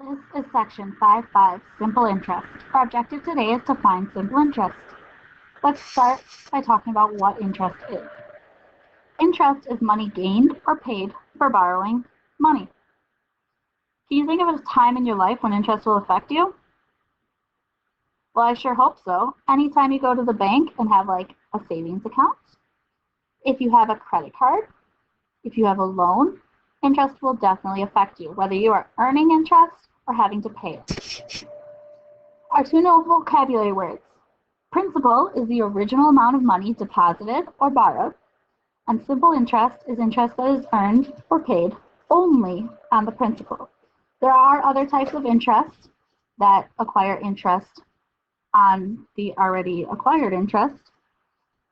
This is section 5.5, simple interest. Our objective today is to find simple interest. Let's start by talking about what interest is. Interest is money gained or paid for borrowing money. Can you think of a time in your life when interest will affect you? Well, I sure hope so. Anytime you go to the bank and have like a savings account, if you have a credit card, if you have a loan, interest will definitely affect you, whether you are earning interest or having to pay it. Our two new vocabulary words. Principal is the original amount of money deposited or borrowed, and simple interest is interest that is earned or paid only on the principal. There are other types of interest that acquire interest on the already acquired interest,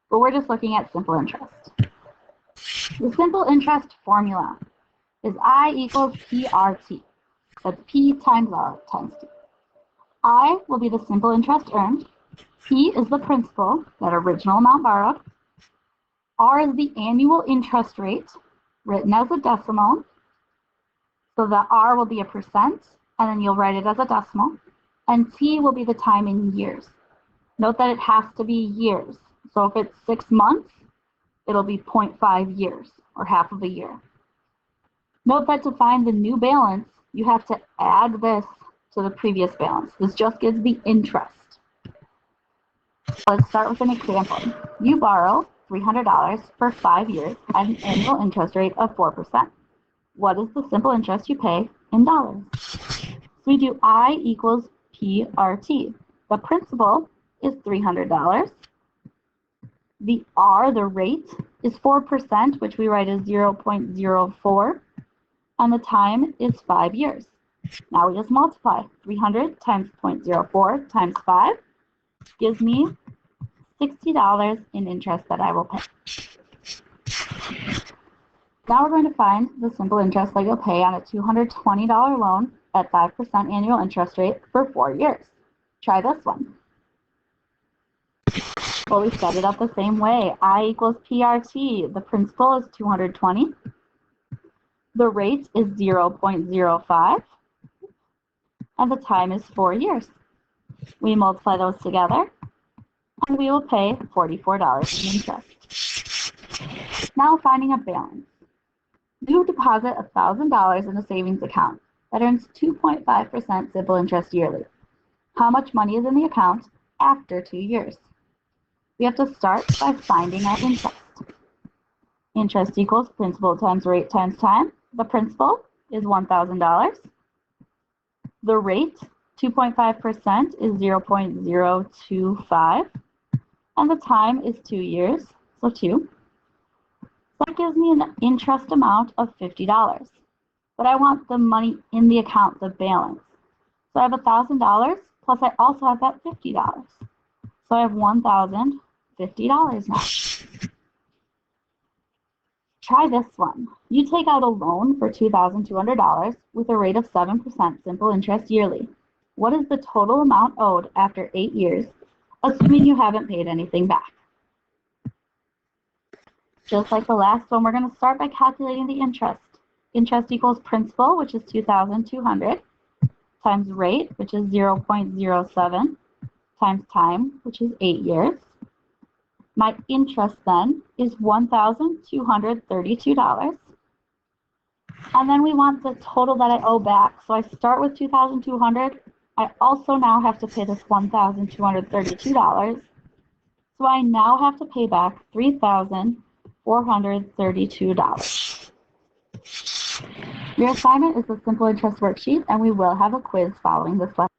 but we're just looking at simple interest. The simple interest formula is I equals PRT. That's P times R times T. I will be the simple interest earned. P is the principal, that original amount borrowed. R is the annual interest rate, written as a decimal. So the R will be a percent, and then you'll write it as a decimal. And T will be the time in years. Note that it has to be years. So if it's 6 months, it'll be 0.5 years, or half of a year. Note that to find the new balance, you have to add this to the previous balance. This just gives the interest. Let's start with an example. You borrow $300 for 5 years at an annual interest rate of 4%. What is the simple interest you pay in dollars? So we do I equals PRT. The principal is $300. The R, the rate, is 4%, which we write as 0.04. And the time is 5 years. Now we just multiply. 300 times 0.04 times 5 gives me $60 in interest that I will pay. Now we're going to find the simple interest that you'll pay on a $220 loan at 5% annual interest rate for 4 years. Try this one. Well, we set it up the same way. I equals PRT. The principal is $220. The rate is 0.05. And the time is 4 years. We multiply those together, and we will pay $44 in interest. Now finding a balance. You deposit $1,000 in a savings account that earns 2.5% simple interest yearly. How much money is in the account after 2 years? We have to start by finding our interest. Interest equals principal times rate times time. The principal is $1,000. The rate, 2.5%, is 0.025. And the time is 2 years, so 2. That gives me an interest amount of $50. But I want the money in the account, the balance. So I have $1,000, plus I also have that $50. So I have $1,050 now. Try this one. You take out a loan for $2,200 with a rate of 7% simple interest yearly. What is the total amount owed after 8 years, assuming you haven't paid anything back? Just like the last one, we're going to start by calculating the interest. Interest equals principal, which is $2,200, times rate, which is 0.07, times time, which is 8 years. My interest then is $1,232. And then we want the total that I owe back. So I start with $2,200. I also now have to pay this $1,232. So I now have to pay back $3,432. Your assignment is the simple interest worksheet, and we will have a quiz following this lesson.